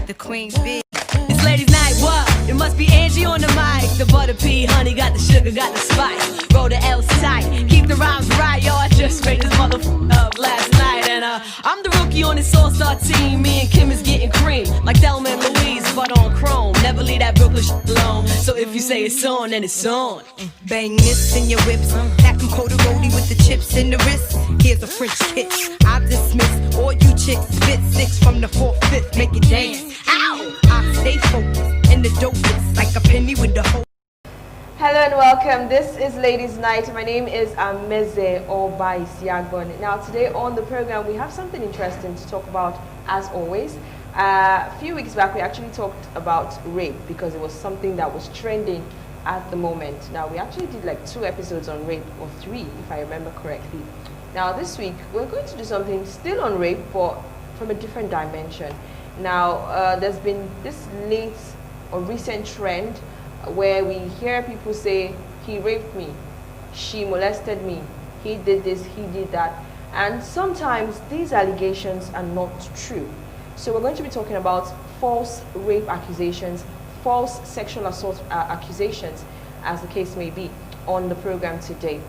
the queen bee. It's ladies' night, what? It must be Angie on the mic. The butter pea, honey, got the sugar, got the spice. Roll the L's tight, keep the rhymes right. Yo, I just made this motherfucker up last night. And I'm the rookie on this all-star team. Me and Kim is getting cream, like Thelma and Louise, but on chrome. Never leave that Brooklyn shit alone. So if you say it's on, then it's on. Bang this in your whips, pack them Cody with the chips in the wrist. Here's a French kiss. I dismiss all you chicks. Spit 6 from the 4th, 5th, make it dance. Ow! I stay focused in the dopest, like a penny with the whole. Hello and welcome. This is Ladies' Night. My name is Ameze Obai Siagbon. Now today on the program we have something interesting to talk about as always. A few weeks back we actually talked about rape because it was something that was trending at the moment. Now we actually did like 2 episodes on rape, or 3 if I remember correctly. Now this week we're going to do something still on rape but from a different dimension. Now there's been this late or recent trend where we hear people say, he raped me, she molested me, he did this, he did that. And sometimes these allegations are not true. So we're going to be talking about false rape accusations, false sexual assault accusations, as the case may be, on the program today.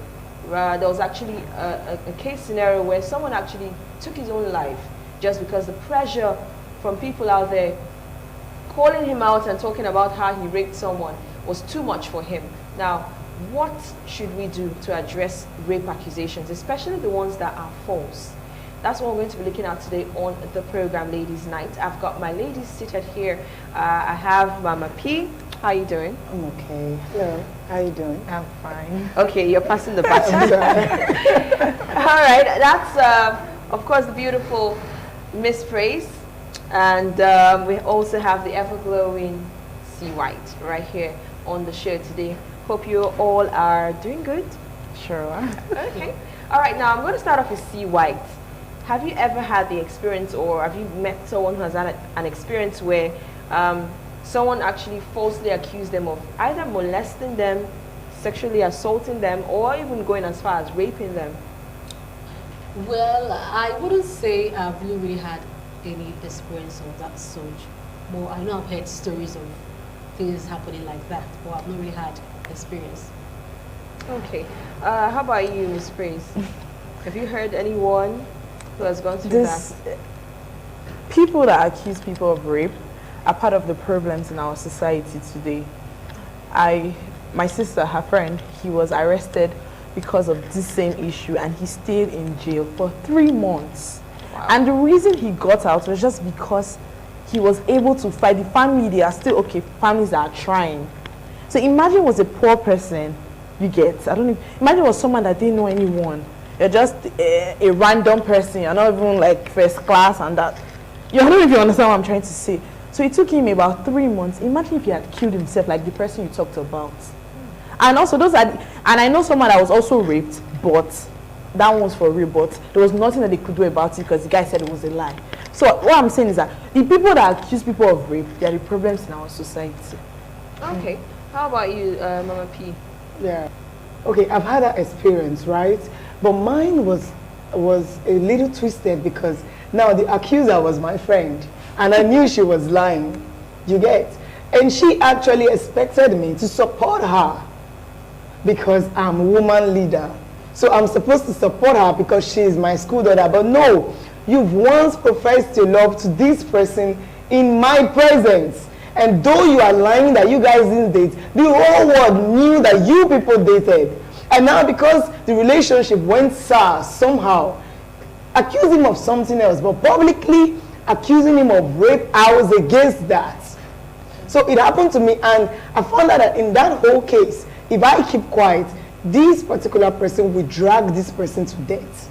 There was actually a case scenario where someone actually took his own life just because the pressure from people out there calling him out and talking about how he raped someone was too much for him. Now, what should we do to address rape accusations, especially the ones that are false? That's what we're going to be looking at today on the program, Ladies' Night. I've got my ladies seated here. I have Mama P. How are you doing? I'm okay. Hello. How are you doing? I'm fine. Okay, you're passing the baton. All right, that's, of course, the beautiful Miss Praise. And we also have the ever-glowing C. White right here on the show today. Hope you all are doing good. Sure. Okay. All right, now I'm going to start off with C. White. Have you ever had the experience, or have you met someone who has had an experience where someone actually falsely accused them of either molesting them, sexually assaulting them, or even going as far as raping them? Well, I wouldn't say I've really had any experience of that sort. But I know I've heard stories of things happening like that, but I've not really had experience. Okay. How about you, Miss Praise? Have you heard anyone who has gone through that? People that accuse people of rape are part of the problems in our society today. My sister, her friend, he was arrested because of this same issue and he stayed in jail for 3 months. Wow. And the reason he got out was just because he was able to fight. The family, they are still okay, families are trying. So imagine it was a poor person, you get, I don't know, imagine it was someone that didn't know anyone. You're just a random person, you're not even like first class and that. I don't know if you understand what I'm trying to say. So it took him about 3 months. Imagine if he had killed himself like the person you talked about. And also those are, and I know someone that was also raped, but that one was for real, but there was nothing that they could do about it because the guy said it was a lie. So what I'm saying is that the people that accuse people of rape, they are the problems in our society. Okay. How about you, Mama P? Yeah. Okay, I've had that experience, right? But mine was a little twisted because now the accuser was my friend and I knew she was lying, you get? And she actually expected me to support her because I'm a woman leader. So I'm supposed to support her because she is my school daughter. But no, you've once professed your love to this person in my presence. And though you are lying that you guys didn't date, the whole world knew that you people dated. And now because the relationship went sour somehow, accuse him of something else, but publicly accusing him of rape, I was against that. So it happened to me, and I found out that in that whole case, if I keep quiet, this particular person will drag this person to death.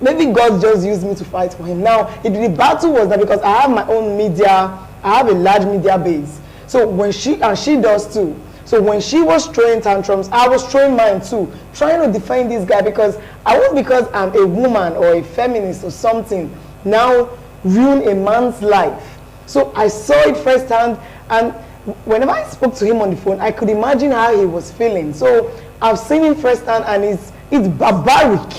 Maybe God just used me to fight for him. Now, the battle was that because I have my own media, I have a large media base. So when she does too. So when she was throwing tantrums, I was throwing mine too, trying to defend this guy because I was, because I'm a woman or a feminist or something, now ruin a man's life. So I saw it firsthand, and whenever I spoke to him on the phone, I could imagine how he was feeling. So I've seen it firsthand, and it's barbaric.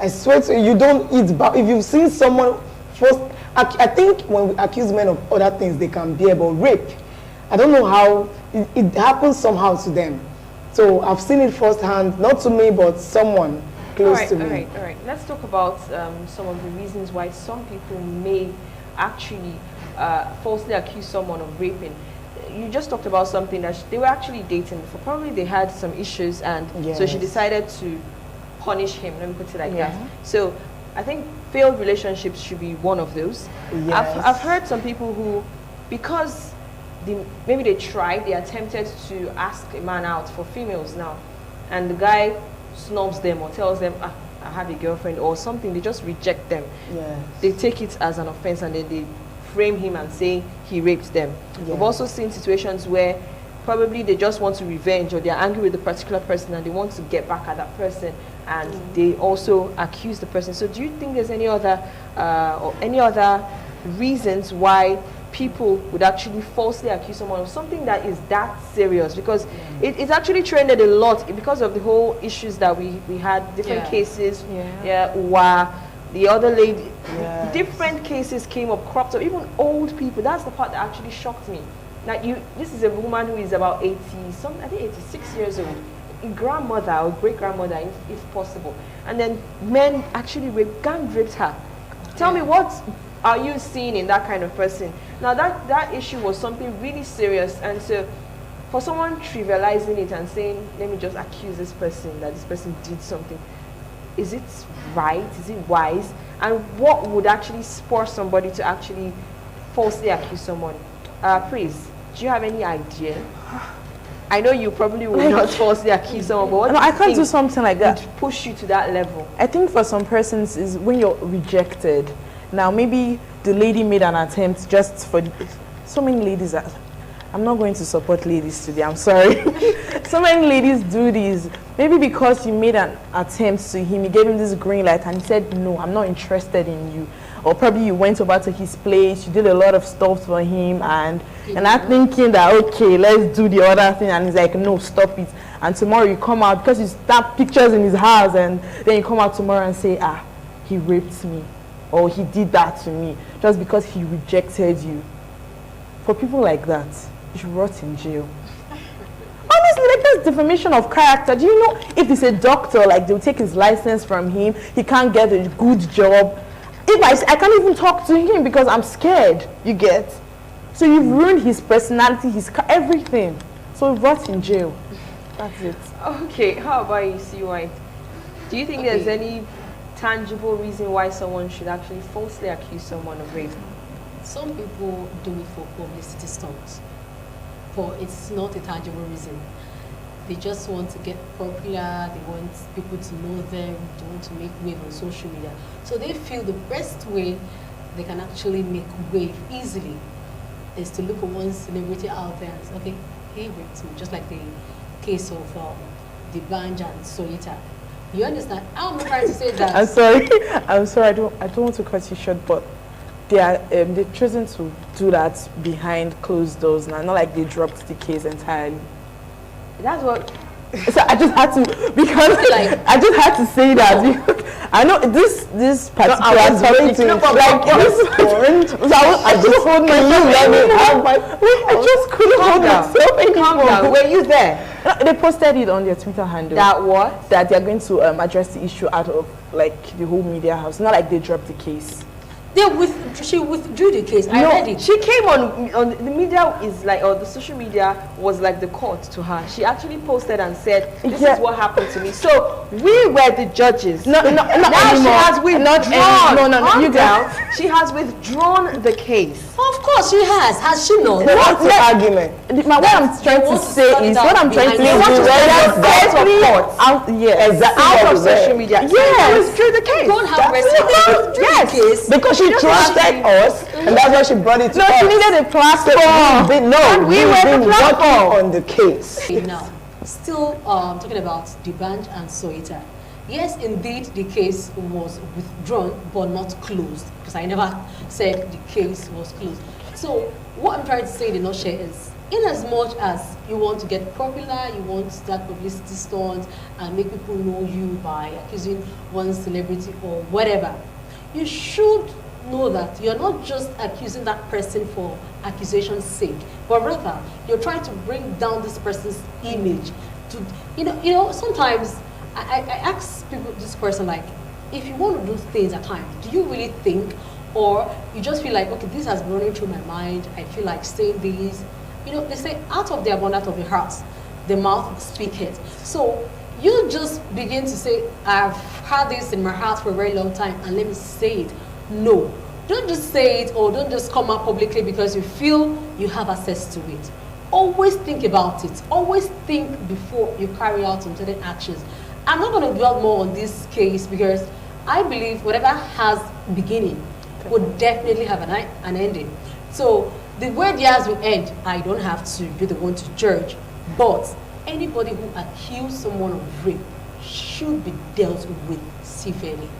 I swear to you, you don't eat if you've seen someone first, I think when we accuse men of other things, they can bear, but rape, I don't know how, it happens somehow to them. So I've seen it firsthand, not to me, but someone close to me. All right. Let's talk about some of the reasons why some people may actually falsely accuse someone of raping. You just talked about something that they were actually dating before. Probably they had some issues, and so she decided to punish him. Let me put it like that. So I think failed relationships should be one of those. Yes. I've heard some people who, because maybe they tried, they attempted to ask a man out for females now, and the guy snubs them or tells them, I have a girlfriend or something, they just reject them. Yes. They take it as an offense and then they frame him and say he raped them. Yes. We've also seen situations where probably they just want to revenge, or they're angry with the particular person and they want to get back at that person, and they also accuse the person. So do you think there's any other reasons why people would actually falsely accuse someone of something that is that serious? Because it's actually trended a lot because of the whole issues that we had, different cases, where the other lady, different cases came up, cropped up, even old people. That's the part that actually shocked me. Now, this is a woman who is about 80, I think 86 years old, a grandmother or great-grandmother, if possible. And then men actually gang raped her. Tell me, what are you seeing in that kind of person? Now, that issue was something really serious, and so for someone trivializing it and saying, let me just accuse this person that this person did something, is it right? Is it wise? And what would actually spur somebody to actually falsely accuse someone? Please, do you have any idea? I know you probably will not falsely accuse someone, but what I can't do something like that. would push you to that level? I think for some persons is when you're rejected. Now maybe the lady made an attempt just for so many ladies. I'm not going to support ladies today, I'm sorry. So many ladies do this. Maybe because you made an attempt to him, you gave him this green light and he said, no, I'm not interested in you. Or probably you went over to his place, you did a lot of stuff for him, and I'm thinking that, okay, let's do the other thing, and he's like, no, stop it. And tomorrow you come out, because you snap pictures in his house, and then you come out tomorrow and say, he raped me, or he did that to me, just because he rejected you. For people like that, you should rot in jail. Honestly, like, that's defamation of character. Do you know, if it's a doctor, like, they'll take his license from him, he can't get a good job. If I can't even talk to him because I'm scared, you get? So you've ruined his personality, his everything. So rot in jail. That's it. Okay, how about you, CY? Do you think there's any tangible reason why someone should actually falsely accuse someone of rape? Some people do it for publicity stunts, but it's not a tangible reason. They just want to get popular, they want people to know them, they want to make wave on social media. So they feel the best way they can actually make wave easily is to look for one celebrity out there and say, okay, he raped me, just like the case of the Banj and Soyita. You understand? I'm not trying to say that. I'm sorry, I don't want to cut you short, but they've chosen to do that behind closed doors now, not like they dropped the case entirely. That's what. So I just had to, because like, I just had to say that. I know this particular topic, so I just hold my I just couldn't hold myself anymore. Calm down. Were you there? They posted it on their Twitter handle. That what? That they're going to address the issue out of like the whole media house. Not like they dropped the case. She withdrew the case. I read it. She came on the media is like, or the social media was like the court to her. She actually posted and said, "This is what happened to me." So we were the judges. No, now anymore. she has withdrawn. No, you down. She has withdrawn the case. Of course she has. Has she not? What's the argument? What I'm trying to say is, out of social media. Yes, withdrew the case. Don't have withdrew the case because she trusted us, and that's why she brought it to us. No, she needed a platform. We were working on the case. Now, still talking about the Banj and Soita. Yes, indeed, the case was withdrawn, but not closed, because I never said the case was closed. So, what I'm trying to say in a nutshell is, in as much as you want to get popular, you want to start publicity stunts and make people know you by accusing one celebrity or whatever, you should know that you're not just accusing that person for accusation's sake, but rather you're trying to bring down this person's image. To sometimes I ask people this question, like, if you want to do things at times, do you really think, or you just feel like, okay, this has been running through my mind, I feel like saying this. They say out of the abundance of the heart, the mouth speaketh. So you just begin to say, I've had this in my heart for a very long time, and let me say it. No, don't just say it, or don't just come out publicly because you feel you have access to it. Always think about it. Always think before you carry out some certain actions. I'm not going to dwell more on this case because I believe whatever has beginning would definitely have an ending. So the way theirs will end, I don't have to be the one to judge. But anybody who accuses someone of rape should be dealt with severely.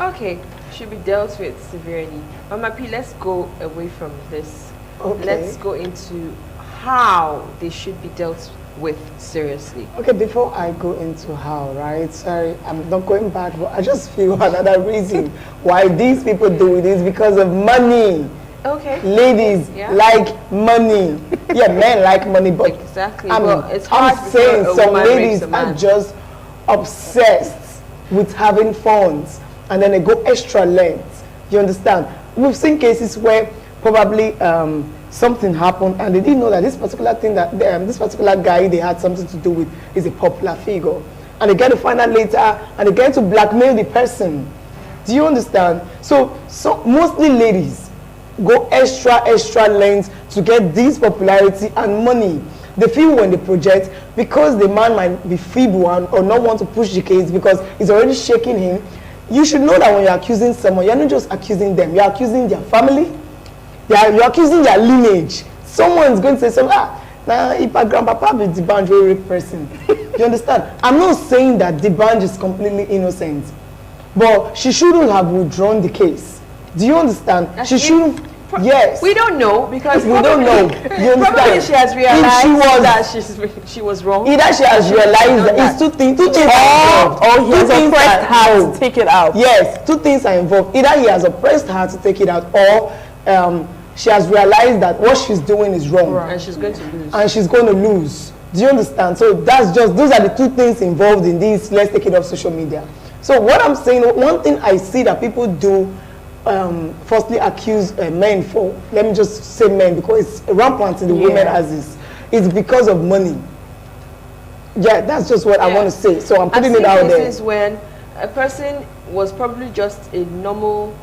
Okay, should be dealt with severely. Mama P, let's go away from this. Okay. Let's go into how they should be dealt with seriously. Okay, before I go into how, right? Sorry, I'm not going back, but I just feel another reason why these people do it is because of money. Okay. Ladies like money. Yeah, men like money, but exactly. I'm hard saying a some woman ladies rapes a man. are just obsessed with having funds, and then they go extra lengths. You understand? We've seen cases where probably something happened and they didn't know that this particular thing that this particular guy they had something to do with is a popular figure, and they get to find out later and they get to blackmail the person. Do you understand? So mostly ladies go extra lengths to get this popularity and money. They feel when they project, because the man might be feeble or not want to push the case because it's already shaking him. You should know that when you're accusing someone, you're not just accusing them, you're accusing their family, you're accusing their lineage. Someone's going to say something, now if a grandpapa be the band very rape person. You understand? I'm not saying that the band is completely innocent, but she shouldn't have withdrawn the case. Do you understand? She shouldn't. Yes. We don't know because we don't know. You understand? Probably she has realized that she was wrong. Either she has realized that it's two things are involved. Or he has oppressed her to take it out. Yes, two things are involved. Either he has oppressed her to take it out, or she has realized that what she's doing is wrong. And she's going to lose. And she's going to lose. Do you understand? So those are the two things involved in this. Let's take it off social media. So what I'm saying, one thing I see that people do, firstly accuse men for, let me just say men because it's rampant in the women as is, it's because of money. Yeah, that's just what I want to say. So I'm putting it out there. Cases when a person was probably just a normal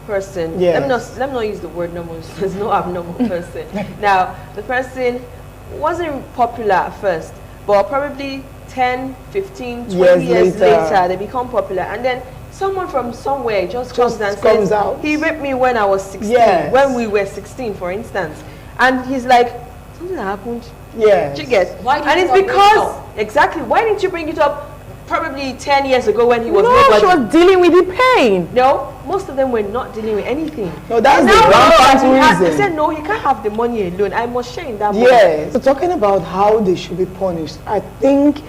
person. Yeah. Let me not use the word normal. There's no abnormal person. Now, the person wasn't popular at first, but probably 10, 15, 20 years later, they become popular. And then someone from somewhere just comes and says, he raped me when I was 16, when we were 16, for instance. And he's like, something happened. Yeah. You get? And it's because, exactly, why didn't you bring it up probably 10 years ago when he was nobody? She was dealing with the pain. No, most of them were not dealing with anything. No, that's the rampant reason. He said, no, he can't have the money alone. I must share in that money. Yeah. So talking about how they should be punished, I think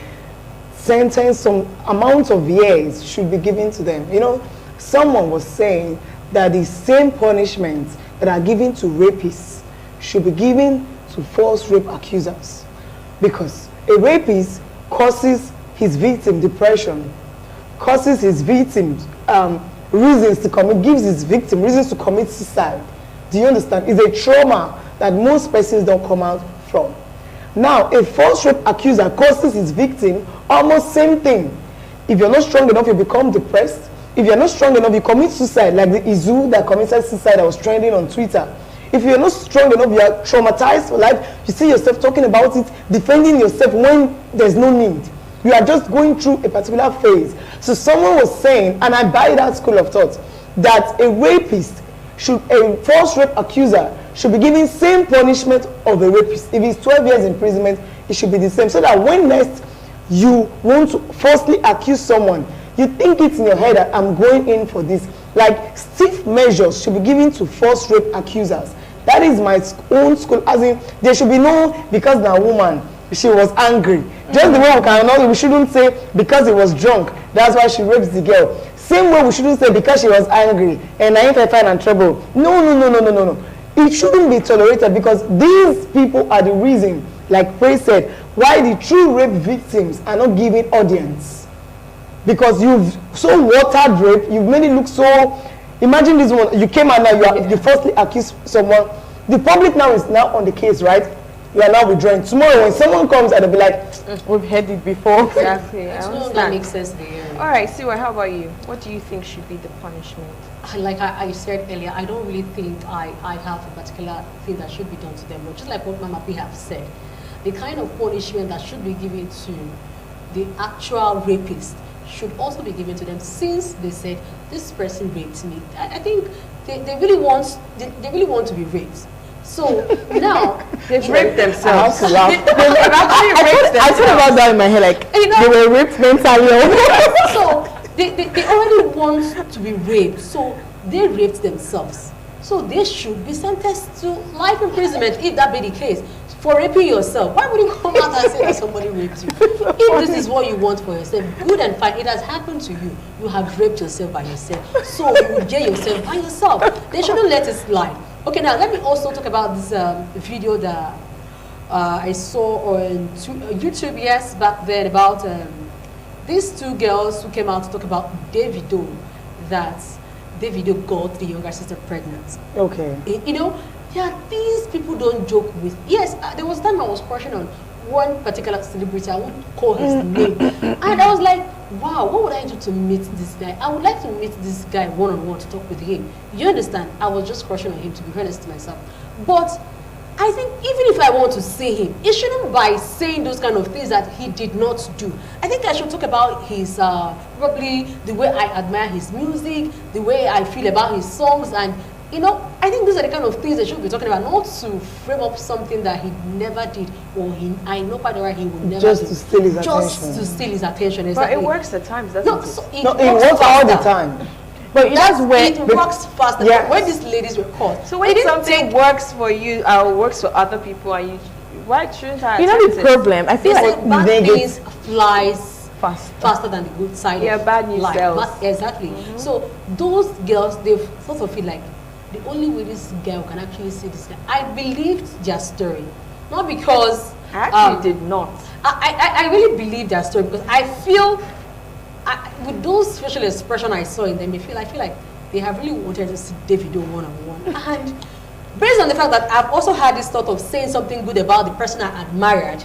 some amount of years should be given to them. You know, someone was saying that the same punishments that are given to rapists should be given to false rape accusers, because a rapist causes his victim depression, causes his victim reasons to commit, gives his victim reasons to commit suicide. Do you understand? It's a trauma that most persons don't come out from. Now, a false rape accuser causes his victim almost same thing. If you're not strong enough, you become depressed. If you're not strong enough, you commit suicide, like the Izu that committed suicide that was trending on Twitter. If you're not strong enough, you are traumatized for life. You see yourself talking about it, defending yourself when there's no need. You are just going through a particular phase. So someone was saying, and I buy that school of thought, that a rapist a false rape accuser should be given same punishment of a rapist. If it's 12 years imprisonment, it should be the same. So that when next you want to falsely accuse someone, you think it's in your head that I'm going in for this. Like stiff measures should be given to false rape accusers. That is my own school. As in, there should be no, because the woman, she was angry. Just the way we shouldn't say because he was drunk, that's why she rapes the girl. Same way we shouldn't say because she was angry and I ain't find in trouble. No. It shouldn't be tolerated because these people are the reason, like Praise said, why the true rape victims are not giving audience. Because you've so watered rape, you've made it look so. Imagine this one, you came out now, you firstly accused someone. The public now is now on the case, right? You are now withdrawing. Tomorrow when someone comes and they'll be like, we've heard it before. Exactly. I So that understand. makes sense there. All right, Siwa, how about you? What do you think should be the punishment? Like I said earlier, I don't really think I have a particular thing that should be done to them. But just like what Mama P have said, the kind of punishment that should be given to the actual rapist should also be given to them, since they said this person raped me. I think they really want to be raped. So now They've raped themselves. I have to laugh. I thought about that in my head, like You know- they were raped mentally. so they already want to be raped, so they raped themselves. So they should be sentenced to life imprisonment if that be the case. For raping yourself, why would you come out and say that somebody raped you? If this is what you want for yourself, good and fine. It has happened to you. You have raped yourself by yourself. So you will get yourself by yourself. They shouldn't let it slide. Okay, now let me also talk about this video that I saw on YouTube, yes, back then, about these two girls who came out to talk about Davido, that Davido got the younger sister pregnant. okay. You know, yeah, these people don't joke with. Yes, there was a time I was crushing on one particular celebrity. I won't call his name, and I was like, wow, what would I do to meet this guy? I would like to meet this guy one-on-one to talk with him. You understand? I was just crushing on him, to be honest to myself. But I think even if I want to see him, it shouldn't by saying those kind of things that he did not do. I think I should talk about his, probably the way I admire his music, the way I feel about his songs, and you know, I think these are the kind of things they should be talking about, not to frame up something that he never did, or I know quite right he would never Just do. to steal his Just attention. to steal his attention, But exactly. it works at times, doesn't No, it? so No, it works all the time. But that's when it works faster. Yes. When these ladies were caught, So they when didn't something take- works for you, works for other people, and you, why shouldn't I? you know attempt the it? problem. I they feel say like bad negative- things flies fast. faster than the good side. Yeah, of bad news life. sells. Exactly. So those girls, they sort of feel like the only way this girl can actually see this guy. I believed their story, not because I actually did not. I really believe their story, because I feel with those facial expression I saw in them, I feel like they have really wanted to see Davido one-on-one. And based on the fact that I've also had this thought of saying something good about the person I admired,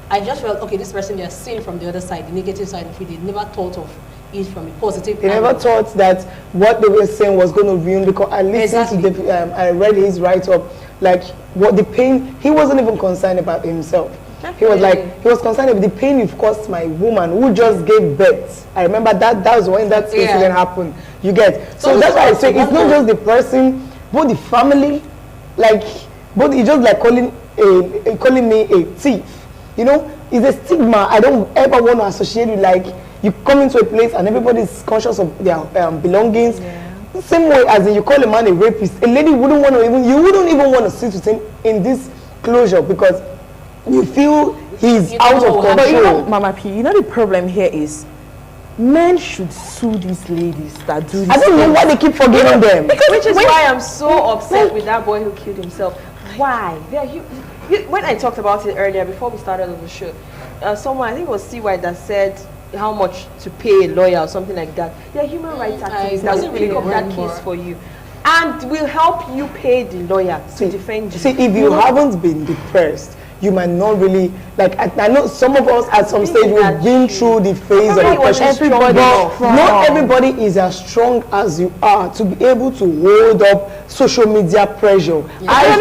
I just felt, okay, this person they're seeing from the other side, the negative side of it. They never thought of it from a positive. They never angle. thought that what they were saying was going to ruin, because I listened Exactly. to the, I read his write-up, like what the pain, he wasn't even concerned about himself. He was like, he was concerned with the pain you've caused my woman who just gave birth. I remember that was when that incident happened. You get? So that's why I say it's not just the person, but the family, like, but it's just like calling me a thief. You know, it's a stigma I don't ever want to associate with. Like, you come into a place and everybody is conscious of their belongings. The same way as in you call a man a rapist, a lady wouldn't want to you wouldn't even want to sit with him in this closure because you feel he's You out of know, control. But you know, Mama P, you know the problem here is men should sue these ladies that do this. I don't know why they keep forgiving them. Which is why I'm so upset with that boy who killed himself. Why? When I talked about it earlier, before we started on the show, someone, I think it was CY, that said how much to pay a lawyer or something like that. There are human rights activists that will pick up that case for you and will help you pay the lawyer to defend you. See, if you haven't been depressed, you might not really, like, I know some of us at some stage we've been through the phase of depression. Everybody was But not everybody is as strong as you are to be able to hold up social media pressure. I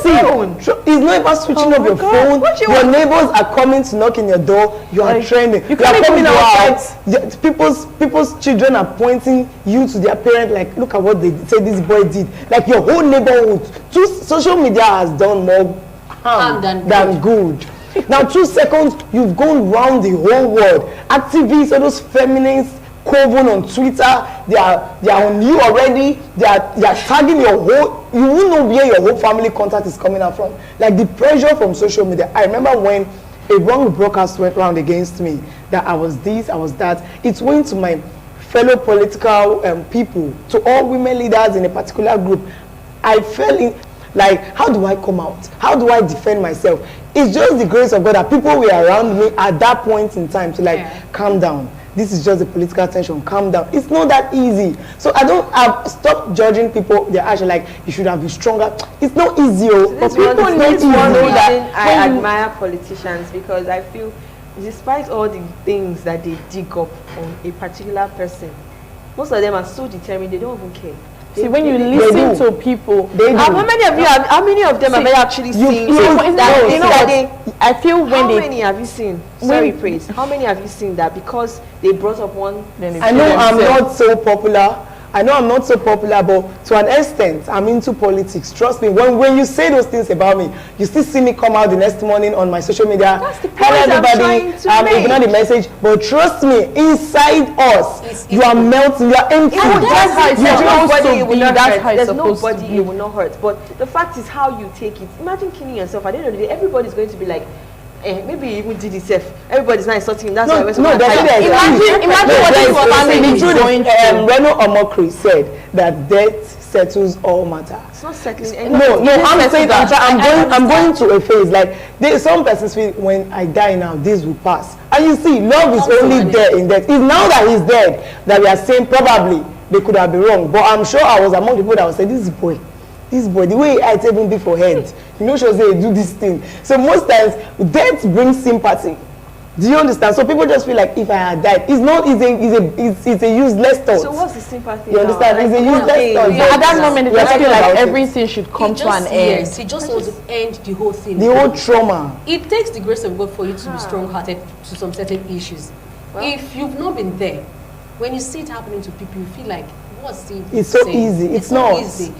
for one, it's not about switching off your phone. Your neighbors are coming to knock in your door. You are training. You are coming outside. People's children are pointing you to their parents, like, look at what they say this boy did. Like, your whole neighborhood. Social media has done more harm than good. Now 2 seconds, you've gone round the whole world. Activists, all those feminists, coven on Twitter, they are on you already. They are tagging your whole. You won't know where your whole family contact is coming out from. Like the pressure from social media. I remember when a wrong broadcast went round against me that I was this, I was that. It went to my fellow political people, to all women leaders in a particular group, I fell in, like, how do I come out? How do I defend myself? It's just the grace of God that people were around me at that point in time to calm down. This is just the political tension, calm down. It's not that easy. So I've stopped judging people, their action, like, you should have been stronger. It's not easy. But people need to know that I admire politicians, because I feel, despite all the things that they dig up on a particular person, most of them are so determined, they don't even care. See, when you listen to people, how many of them have you actually seen? I feel when how many have you seen? Sorry, praise. How many have you seen that because they brought up one? I know I'm not so popular. I know I'm not so popular, but to an extent, I'm into politics. Trust me, when you say those things about me, you still see me come out the next morning on my social media. That's the point. Hello, everybody. I'm ignoring the message, but trust me, inside us, you are melting, you are empty. That's how it's There's nobody it will not hurt. But the fact is how you take it. Imagine killing yourself. At the end of the day, everybody's going to be like, maybe you even did it. Everybody's not insulting him. That's why I went to imagine what his family is going through. Reno Omokri said that death settles all matter. It's not settling anything. No, I'm saying I'm going to a phase like some persons feel when I die now, this will pass. And you see, love is only there in death. It's now that he's dead that we are saying probably they could have been wrong. But I'm sure I was among the people that would say, this boy, the way I take him before head, you know, she'll say, do this thing. So most times, death brings sympathy. Do you understand? So people just feel like if I had died, it's a useless thought. So what's the sympathy? You understand? It's a useless thought. At that moment, it just feel like everything should come to an end. Yes, he just wants to end the whole thing. The whole trauma. It takes the grace of God for you to be strong-hearted to some certain issues. Well, if you've not been there, when you see it happening to people, you feel like, what's the It's so easy. It's not easy.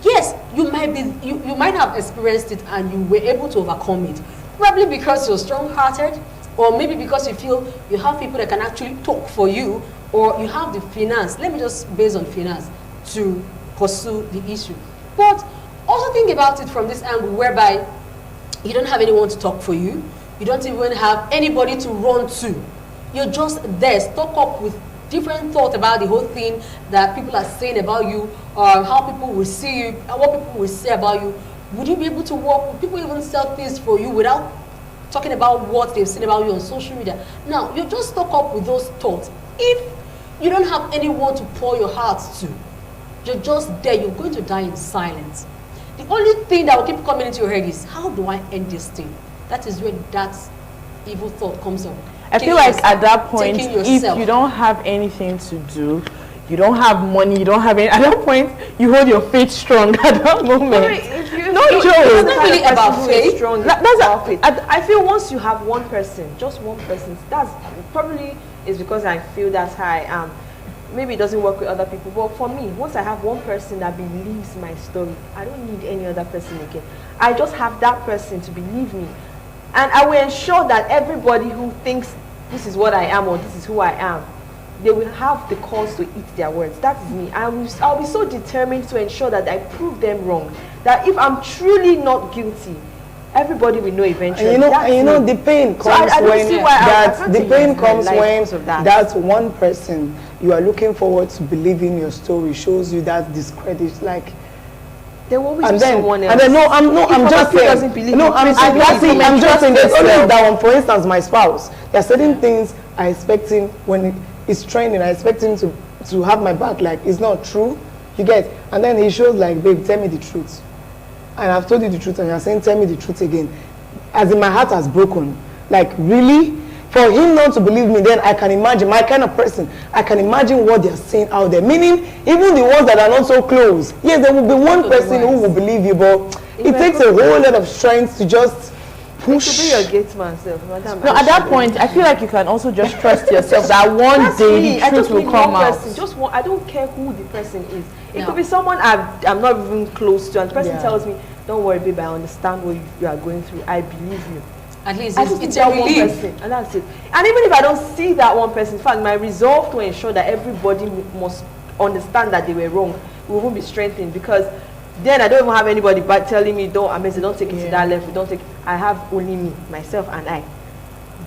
Yes, you might have experienced it and you were able to overcome it. Probably because you're strong-hearted, or maybe because you feel you have people that can actually talk for you, or you have the finance. Let me just base on finance to pursue the issue. But also think about it from this angle whereby you don't have anyone to talk for you. You don't even have anybody to run to. You're just there, stuck up with different thoughts about the whole thing that people are saying about you, or how people will see you, and what people will say about you. Would you be able to work? Would people even sell things for you without talking about what they've seen about you on social media? Now, you're just stuck up with those thoughts. If you don't have anyone to pour your heart to, you're just there, you're going to die in silence. The only thing that will keep coming into your head is, how do I end this thing? That is where that evil thought comes up. I feel like at that point, if you don't have anything to do, you don't have money, you don't have any, at that point, you hold your faith strong at that moment. It's not really about faith. I feel once you have one person, just one person, that's probably is because I feel that's how I am. Maybe it doesn't work with other people, but for me, once I have one person that believes my story, I don't need any other person again. I just have that person to believe me. And I will ensure that everybody who thinks this is what I am or this is who I am, they will have the cause to eat their words. That is me. I'll be so determined to ensure that I prove them wrong. That if I'm truly not guilty, everybody will know eventually. And you know, the pain comes when that one person you are looking forward to believing your story shows you that discredit, like. There will always be someone else. And then I'm just saying. I'm just saying. There's always that one. For instance, my spouse. There are certain things I expect him when he's training. I expect him to have my back. Like, it's not true. You get. And then he shows like, babe, tell me the truth. And I've told you the truth, and you're saying, tell me the truth again. As in, my heart has broken. Like, really? For him not to believe me, then I can imagine, my kind of person, I can imagine what they're saying out there. Meaning, even the ones that are not so close. Yes, there will be one person who will believe you, but it takes a whole lot of strength to just push. To be your gate man self. No, at that point, I feel like you can also just trust yourself that one day the truth will come out. I don't care who the person is. It could be someone I'm not even close to, and the person tells me, don't worry, babe, I understand what you are going through. I believe you. At least it's a relief. And that's it. And even if I don't see that one person, in fact, my resolve to ensure that everybody must understand that they were wrong will even be strengthened, because then I don't even have anybody but telling me, don't take it to that level, don't take it. I have only me, myself, and I.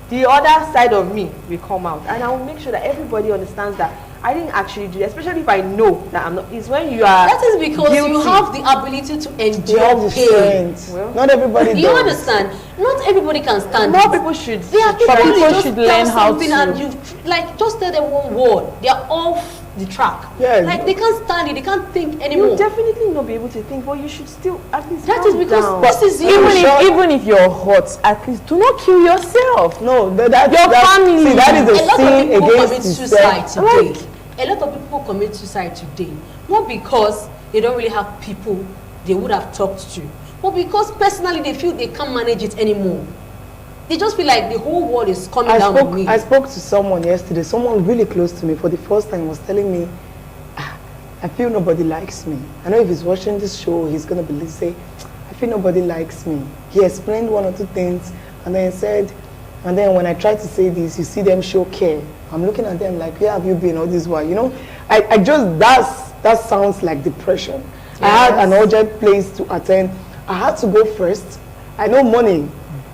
The other side of me will come out, and I will make sure that everybody understands that I didn't actually do that, especially if I know that I'm not. It's when you are. That is because guilty. you have the ability to You have endure the pain. strength. Well, Not everybody You does. understand? Not everybody can stand More it. people should. There are should people try who it. people just should tell learn how something to- and you like just tell them one word. They are off the track. Yeah. Like they can't stand it. They can't think anymore. You'll definitely not be able to think, but you should still at least. That calm is because down. this is Even you. if, even if you're hot, at least do not kill yourself. No, that's Your family. See, that is A a lot of sin people commit against suicide yourself. today. A lot of people commit suicide today, not because they don't really have people they would have talked to, but because personally they feel they can't manage it anymore. They just feel like the whole world is coming down on me. I spoke to someone yesterday, someone really close to me for the first time was telling me, "Ah, I feel nobody likes me. I know if he's watching this show, he's going to say, I feel nobody likes me. He explained one or two things and then said, and then when I try to say this, you see them show care. I'm looking at them like, where have you been all this while? You know, I just, that sounds like depression. Yes. I had an urgent place to attend. I had to go first. I know money,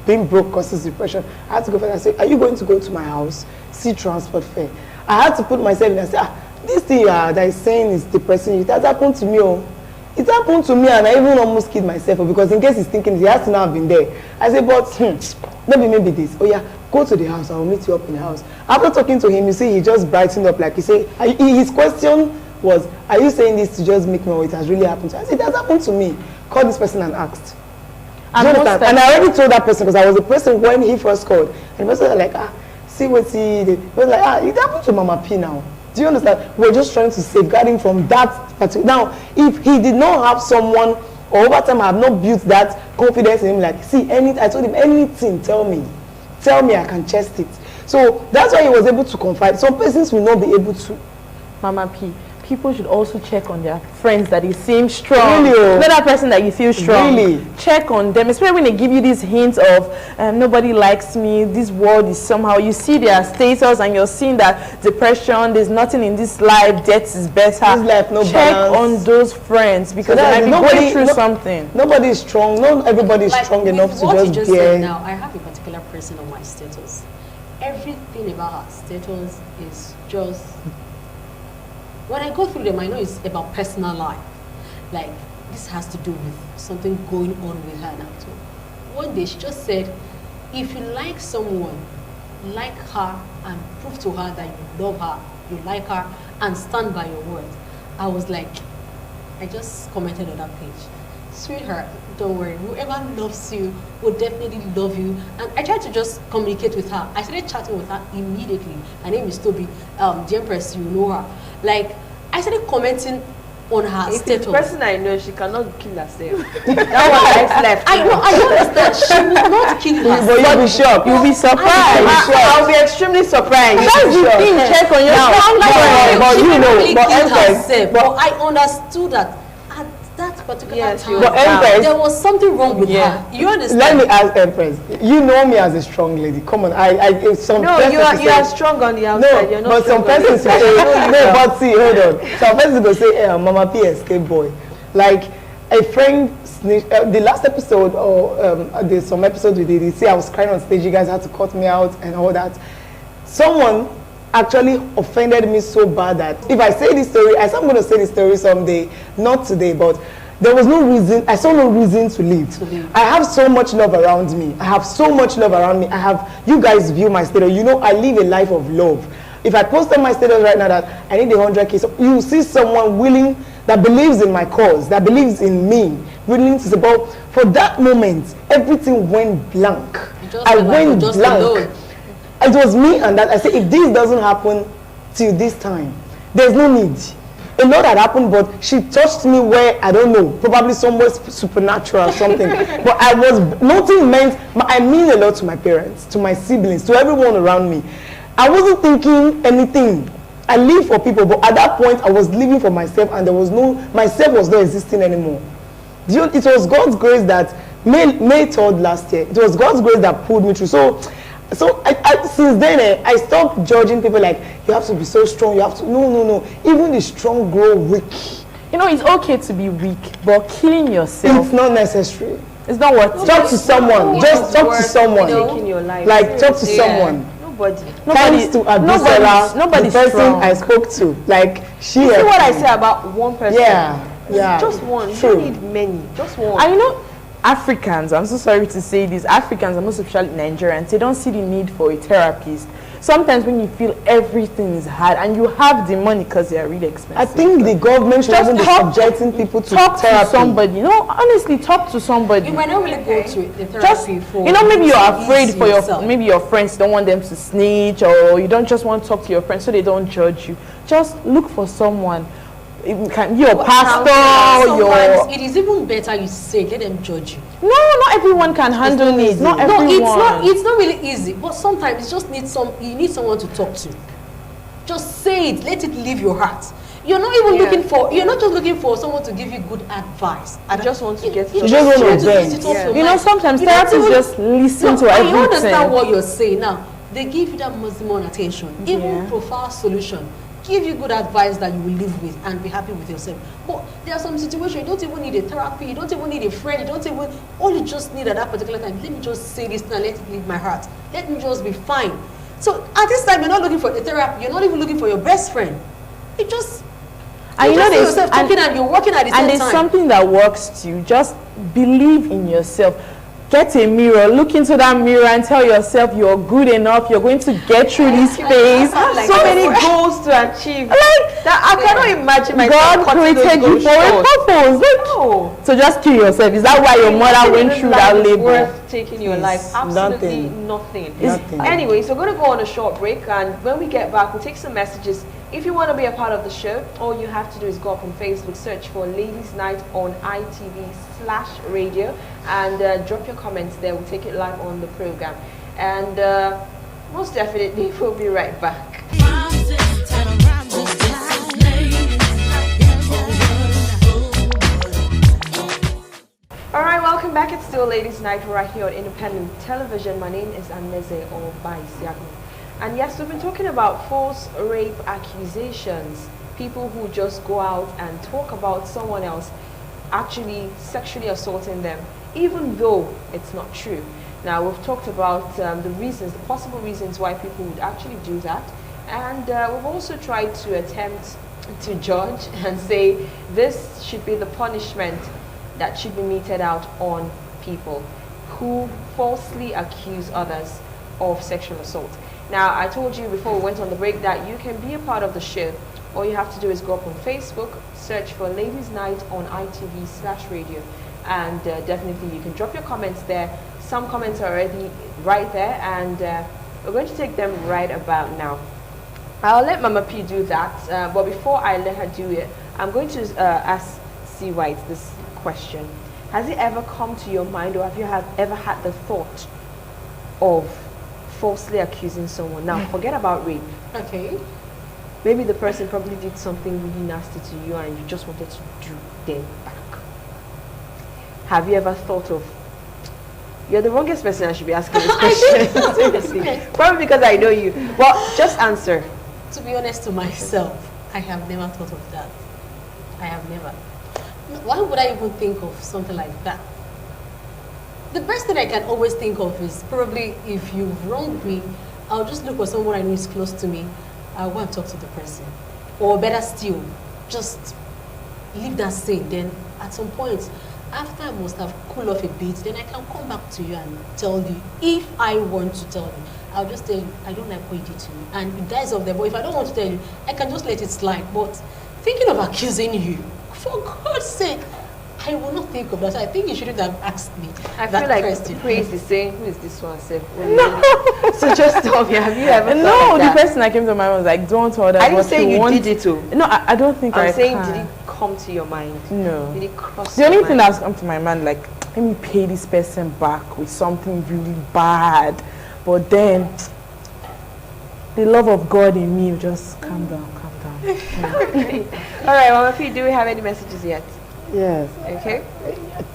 being broke causes depression. I had to go first. I said, are you going to go to my house? See transport fare. I had to put myself in and say, this thing that is saying is depressing you. It has happened to me. Oh. It happened to me and I even almost killed myself because in case he's thinking he has to now have been there. I said, but maybe this. Oh yeah, go to the house. I will meet you up in the house. After talking to him, you see, he just brightened up. Like he said, his question was, are you saying this to just make me know it has really happened to you? I said, it has happened to me. Call this person and asked. And I already told that person because I was the person when he first called. And the person was like, see what he did. He was like, it happened to Mama P now. Do you understand? We're just trying to safeguard him from that particular. Now, if he did not have someone, or over time I have not built that confidence in him, like, see, I told him, anything, tell me, I can chest it. So that's why he was able to confide. Some persons will not be able to. Mama P, people should also check on their friends that they seem strong. Really? Not that person that you feel strong. Really? Check on them, especially when they give you these hints of nobody likes me, this world is somehow, you see their status and you're seeing that depression, there's nothing in this life, death is better. This life, no check balance. on those friends because So they might be going through something. Nobody is strong. Not everybody is Like, strong with enough to what you just said bear. now, I have a particular person on my status. Everything about her status is just. When I go through them, I know it's about personal life. Like, this has to do with something going on with her now. So one day she just said, if you like someone, like her and prove to her that you love her, you like her, and stand by your word. I was like, I just commented on that page. Sweetheart, don't worry. Whoever loves you will definitely love you. And I tried to just communicate with her. I started chatting with her immediately. Her name is Toby, the Empress, you know her. Like, I started commenting on her If status. the person I know, she cannot kill herself. That one is left. I know, I understand. She will not kill herself. But you'll be shocked. You'll be surprised. I'll be extremely surprised. That's the thing, check on yourself. But she you didn't know, really but kill Empress, herself. But I understood that at that particular Yes, time, you But Empress, there was something wrong with Yeah. her. You understand? let me ask Empress. You know me as a strong lady. Come on, some No, persons you will are say- strong on the outside. No, You're not but some strong on the persons will inside. say, I know you no, are. but see, hold on. Some persons will say, Mama P escape boy. Like a friend, the last episode or there's some episodes we did. You see, I was crying on stage. You guys had to cut me out and all that. Someone actually offended me so bad that if I say this story, I said I'm going to say this story someday, not today, but there was no reason. I saw no reason to leave. I have so much love around me. I have so much love around me. You guys view my status. You know, I live a life of love. If I post on my status right now that I need 100K, so you see someone willing, that believes in my cause, that believes in me, willing to support. For that moment, everything went blank. I went blank. It was me and that. I said, if this doesn't happen till this time, there's no need. A lot had happened, but she touched me where, I don't know, probably somewhere supernatural or something. But nothing meant, I mean a lot to my parents, to my siblings, to everyone around me. I wasn't thinking anything. I live for people, but at that point, I was living for myself, and myself was not existing anymore. It was God's grace that, May 3rd last year, it was God's grace that pulled me through. So since then, I stopped judging people like, you have to be so strong, you have to, no. Even the strong grow weak. You know, it's okay to be weak, but killing yourself, It's not necessary. it's not what. Talk to someone. Just talk to someone. Taking your life. Like, talk to someone. Nobody. Thanks to Abisela, nobody's the person strong. I spoke to. Like, she You see helped what I me. say about one person? Yeah. Just one. You True. don't need many. Just one. And you know, Africans, I'm so sorry to say this, Africans, and most especially Nigerians, they don't see the need for a therapist. Sometimes when you feel everything is hard and you have the money because they are really expensive. I think the government should Just even be talk- subjecting people to talk therapy. to somebody. No, honestly, talk to somebody. You might not really go to the Just, therapy for. you know, maybe you're to afraid ease for yourself. maybe your friends don't want them to snitch, or you don't just want to talk to your friends so they don't judge you. Just look for someone. It can be your pastor, your... Sometimes it is even better you say, let them judge you. No, not everyone can handle it. Not everyone. No, it's not really easy. But sometimes it just needs you need someone to talk to. Just say it. Let it leave your heart. You're not even looking for. You're not just looking for someone to give you good advice. I just want to get You to just want try to get vent. it off your You know, mind. sometimes You don't therapists even- just listen to I everything. understand what you're saying now. They give you that maximum attention, even profound solution, give you good advice that you will live with and be happy with yourself. But there are some situations you don't even need a therapy, you don't even need a friend, you don't even, all you just need at that particular time, let me just say this now, let it leave my heart. Let me just be fine. So at this time, you're not looking for a therapy, you're not even looking for your best friend. You just, And you know, see there's, yourself talking and you're working at the same and there's time. something that works to you. Just believe in yourself. Get a mirror, look into that mirror and tell yourself you're good enough, you're going to get through this phase. I have so many goals to achieve. Like, That I cannot imagine myself God cutting those created you goals for a short. purpose. Like, No. so just kill yourself. Is that why your mother went through that Life is labor? worth taking your life. Absolutely nothing. nothing. Nothing. Anyway, so we're going to go on a short break, and when we get back, we'll take some messages. If you want to be a part of the show, all you have to do is go up on Facebook, search for Ladies Night on ITV/radio, and drop your comments there. We'll take it live on the program. And most definitely, we'll be right back. Alright, welcome back. It's still Ladies Night right here on Independent Television. My name is Aneze Obaisiago. And yes, we've been talking about false rape accusations. People who just go out and talk about someone else actually sexually assaulting them, even though it's not true. Now, we've talked about the reasons, the possible reasons why people would actually do that. And we've also tried to attempt to judge and say this should be the punishment that should be meted out on people who falsely accuse others of sexual assault. Now, I told you before we went on the break that you can be a part of the show. All you have to do is go up on Facebook, search for Ladies Night on ITV/radio, and definitely you can drop your comments there. Some comments are already right there, and we're going to take them right about now. I'll let Mama P do that, but before I let her do it, I'm going to ask C. White this question. Has it ever come to your mind, or have you ever had the thought of falsely accusing someone? Now, forget about rape. Okay. Maybe the person probably did something really nasty to you and you just wanted to do them back. Have you ever thought of... You're the wrongest person I should be asking this question. Seriously. Probably because I know you. Well, just answer. To be honest to myself, I have never thought of that. I have never. Why would I even think of something like that? The best thing I can always think of is probably if you've wronged me, I'll just look for someone I know is close to me. I'll go and talk to the person. Or better still, just leave that scene. Then at some point, after I must have cooled off a bit, then I can come back to you and tell you. If I want to tell you, I'll just tell you, I don't like what you did to me. And it dies off there. But if I don't want to tell you, I can just let it slide. But thinking of accusing you, for God's sake, I will not think of that. I think you shouldn't have asked me. I that feel like question. Praise is saying, who is this one? No. So just tell me, have you ever No, thought the like that? person that came to my mind was like, don't tell that. Are you saying you did it too? No, I don't think I'm I saying, can. did it come to your mind? No. Did it cross The your only thing mind? that's come to my mind, like, let me pay this person back with something really bad. But then, the love of God in me will just calm down, calm down. All right, Mama P, do we have any messages yet? Yes. Okay.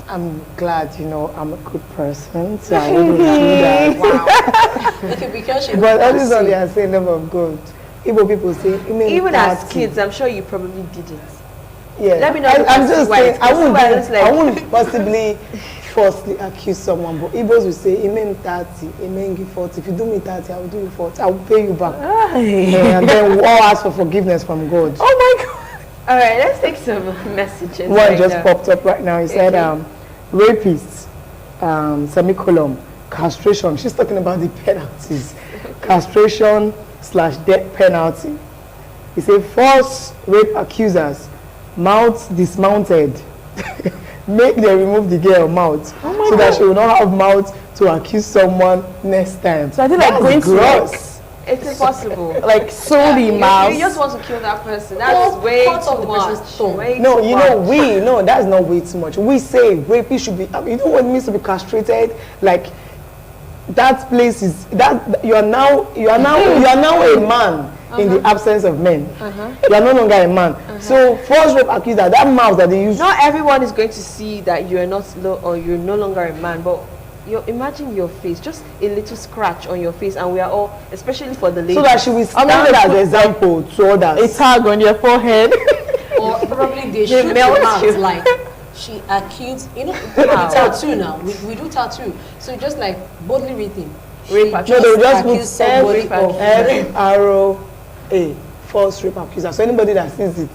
I'm glad, I'm a good person, so I wouldn't do that. Wow. Okay, because she But that is what they are saying, love of God. Igbo people say, Even as kids, I'm sure you probably did it. yeah. Let me know. I'm just saying, I Because won't possibly falsely accuse someone, but Igbos will say, Amen 30, Amen give 40. If you do me 30, I will do you 40. I will pay you back. Yeah, and then we'll all ask for forgiveness from God. Oh my God. All right, let's take some messages. One right just now. popped up right now. He said, rapists, semicolon, castration. She's talking about the penalties. Castration/death penalty. He said, false rape accusers, mouths dismounted. Make them remove the girl mouth so that she will not have mouth to accuse someone next time. So I think like going to gross. It's impossible. like solely mouth. You just want to kill that person. That's way Cut off too the person's much. tongue. Way No, too you much. know, that's not way too much. We say rapist should be, you know what it means to be castrated? Like, that place is, that you are now a man in the absence of men. You are no longer a man. So false rape accuser, that mouth that they use. Not everyone is going to see that you are not or you're no longer a man, but imagine your face, just a little scratch on your face, and we are all, especially for the ladies. So that she will stand as an example to others. A tag on your forehead. Or probably they shoot melt the mouth you. like she accused, you know, we do tattoo now. We do tattoo. So just like boldly written. Rape No, they will just accused put somebody of F-R-O-A, false rape accuser. So anybody that sees it.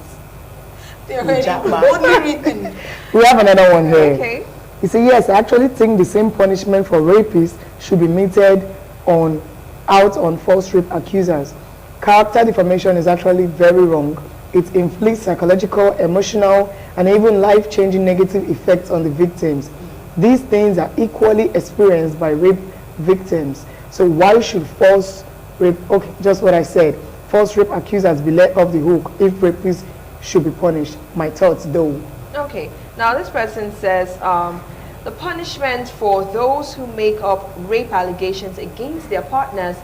they already Jackpot. boldly written. We have another one here. Okay. He said, yes, I actually think the same punishment for rapists should be meted out on false rape accusers. Character defamation is actually very wrong. It inflicts psychological, emotional, and even life-changing negative effects on the victims. These things are equally experienced by rape victims. So why should false rape, okay, just what I said, false rape accusers be let off the hook if rapists should be punished? My thoughts, though. Okay. Now this person says the punishment for those who make up rape allegations against their partners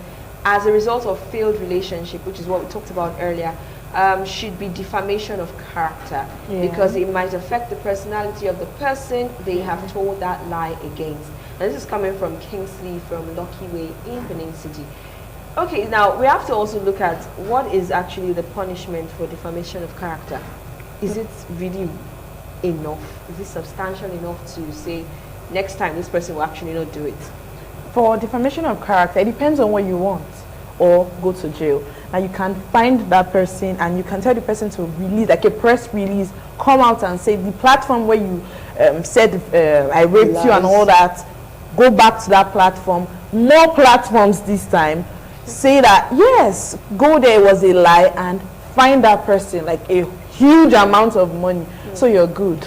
as a result of failed relationship, which is what we talked about earlier, should be defamation of character, because it might affect the personality of the person they have told that lie against. And this is coming from Kingsley from Lucky Way in Benin City. Okay, now we have to also look at what is actually the punishment for defamation of character. Is it really enough? Is it substantial enough to say next time this person will actually not do it? For defamation of character, it depends on what you want, or go to jail. Now you can find that person and you can tell the person to release, like a press release, come out and say the platform where you said I raped you and all that, go back to that platform, more platforms this time, say that yes, go there, it was a lie, and find that person like a huge amount of money, so you're good.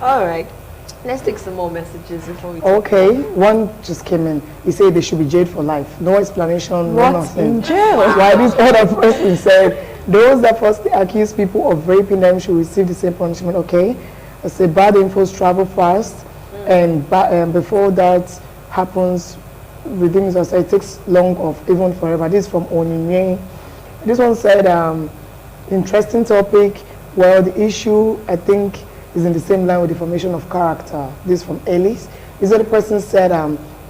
All right. Let's take some more messages before we talk. Okay, one just came in. He said they should be jailed for life. No explanation, no What, nothing. in jail? Why this other person said those that falsely accuse people of raping them should receive the same punishment. Okay, I say bad infos travel fast, and before that happens, within it takes long of even forever. This is from Onyinye. This one said, interesting topic. Well, the issue I think is in the same line with defamation of character. This is from Ellis. This other person said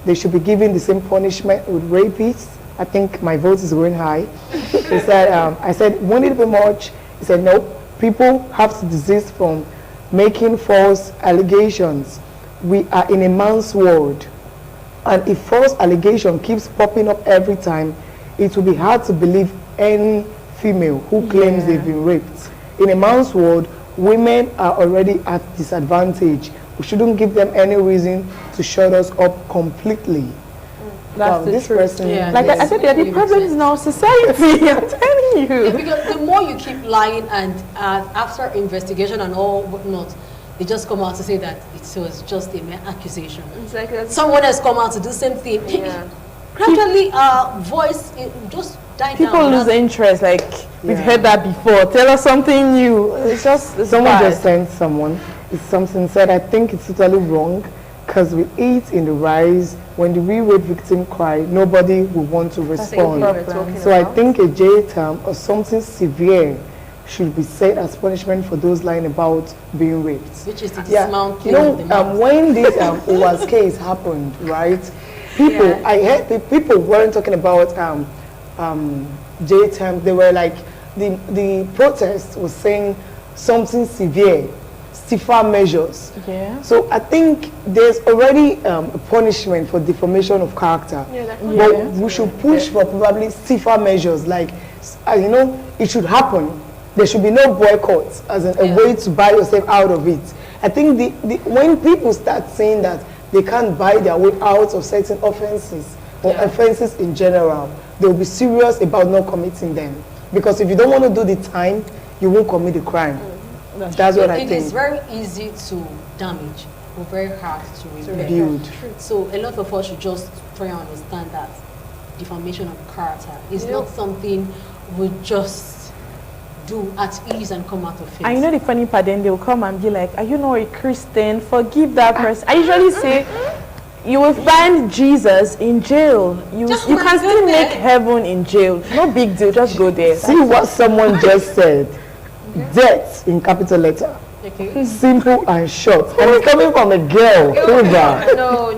they should be given the same punishment with rapists. I think my vote is going high. He said, I said, won't it be much? He said, no, people have to desist from making false allegations. We are in a man's world. And if false allegation keeps popping up every time, it will be hard to believe any female who claims they've been raped. In a man's world, women are already at disadvantage. We shouldn't give them any reason to shut us up completely. That's the this truth. person, Like I said, there are the problems in our society. I'm telling you. Because the more you keep lying, and after investigation and all whatnot, they just come out to say that it was just a mere accusation. It's like Someone else come out to do the same thing. Yeah. Gradually, voice just died People down. lose interest. Like we've heard that before. Tell us something new. It's just someone just sent someone. It's something said, I think it's totally wrong because we eat in the rice. When the real rape victim cry, nobody will want to respond. So I think a jail term or something severe should be set as punishment for those lying about being raped. Which is the dismount. You know, when this OWAS case happened, right? People, I heard the people weren't talking about jail term. They were like, the protest was saying something severe, stiffer measures. Yeah. So I think there's already a punishment for defamation of character. But we should push for probably stiffer measures, like, you know, it should happen. There should be no boycotts as a way to buy yourself out of it. I think when people start saying that they can't buy their way out of certain offenses or offenses in general, they'll be serious about not committing them. Because if you don't want to do the time, you won't commit the crime. That's what I think. It is very easy to damage, but very hard to repair. Build. So a lot of us should just try and understand that defamation of character is not something we just do at ease and come out of it. And you know the funny part, then they'll come and be like, are you not a Christian? Forgive that person. I usually say, you will find Jesus in jail. You can still make heaven in jail. No big deal, just go there. See what someone just said. Death in capital letter. Okay. Simple and short. And it's coming from a girl. No,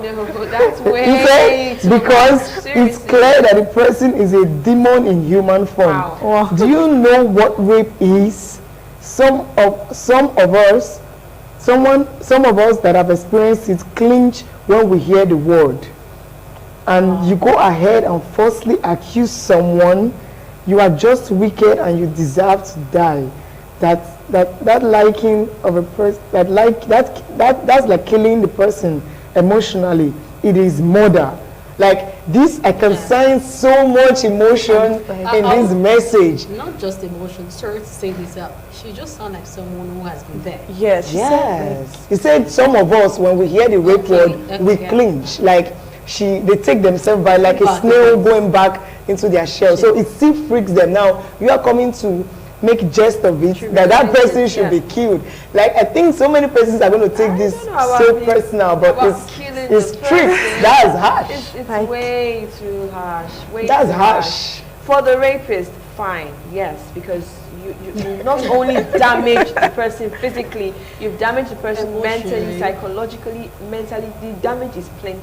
that's way too because much. it's clear that the person is a demon in human form. Wow. Do you know what rape is? Some of us that have experienced it clinch when we hear the word. And you go ahead and falsely accuse someone. You are just wicked and you deserve to die. That liking of a person, that's like killing the person emotionally. It is murder. Like this, I can sense so much emotion in this message. Not just emotion. Sorry to say this out. She just sounds like someone who has been there. Yes. Yes. He said some of us, when we hear the rape word, we clinch. Like they take themselves by like a snail going back into their shell. So it still freaks them. Now you are coming to make jest of it, that person should be killed. Like I think so many persons are going to take this so personal, but it's tricks. That's harsh. It's way too harsh. That's harsh. For the rapist, fine, yes, because you not only damage the person physically, you've damaged the person mentally, psychologically, mentally. The damage is plenty.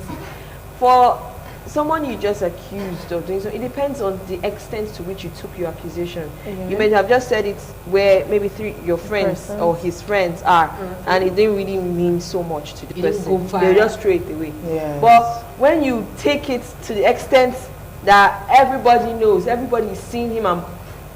For someone you just accused of doing so, it depends on the extent to which you took your accusation. You may have just said it where maybe your friends or his friends are, and it didn't really mean so much to the person. They just throw it away. But when you take it to the extent that everybody knows, everybody is seeing him, and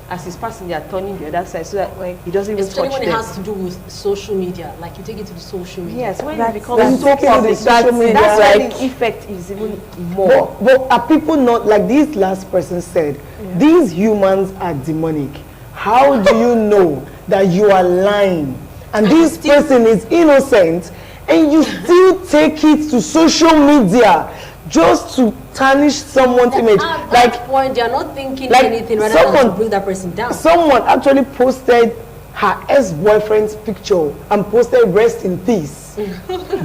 as he's passing, they are turning the other side, so that he doesn't even touch them. Especially when it has to do with social media, like you take it to the social media. Yes, when it becomes so public, that's when the effect is even more. But are people not, like this last person said, these humans are demonic. How do you know that you are lying and this person is innocent and you still take it to social media just to tarnish someone's image? At that point, they are not thinking anything rather than to bring that person down. Someone actually posted her ex-boyfriend's picture and posted rest in peace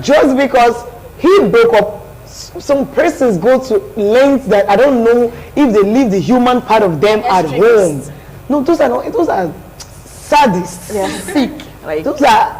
just because he broke up. Some persons go to lengths that I don't know if they leave the human part of them at home. No, those are sadists. Yeah, sick. Like those are.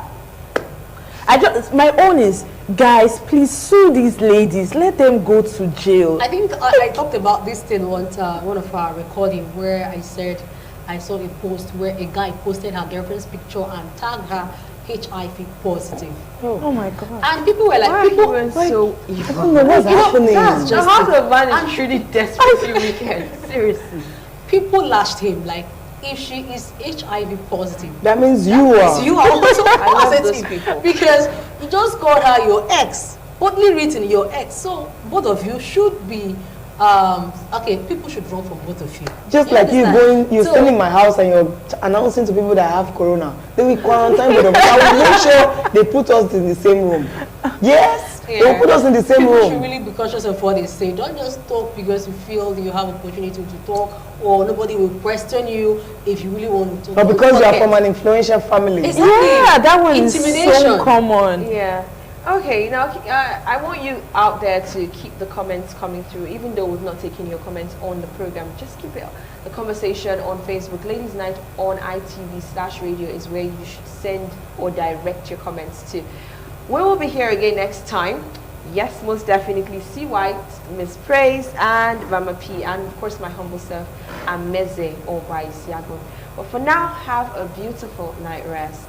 My own is, guys, please sue these ladies. Let them go to jail. I think I talked about this thing one of our recording where I said I saw a post where a guy posted her girlfriend's picture and tagged her HIV positive. Oh my God. And people were like, so evil. I don't know what's happening. That's just the house of man is truly desperately wicked. Seriously. People lashed him like, if she is HIV positive, that means you are. You are also positive people. Because you just called her your ex, boldly written your ex. So both of you should be okay. People should run from both of you. Just like you're staying in my house and you're announcing to people that I have corona. They will quarantine with them. I will make sure they put us in the same room. Yes, they will put us in the same room. You should really be cautious of what they say. Don't just talk because you feel you have opportunity to talk, or nobody will question you if you really want to talk. But because you are from an influential family. Exactly. Yeah, that one is so common. Yeah. Okay, now I want you out there to keep the comments coming through, even though we've not taken your comments on the program. Just keep it, the conversation on Facebook. Ladies Night on ITV/radio is where you should send or direct your comments to. We will be here again next time. Yes, most definitely. C. White, Miss Praise, and Rama P, and of course my humble self, Ameze Obai Siago. But for now, have a beautiful night rest.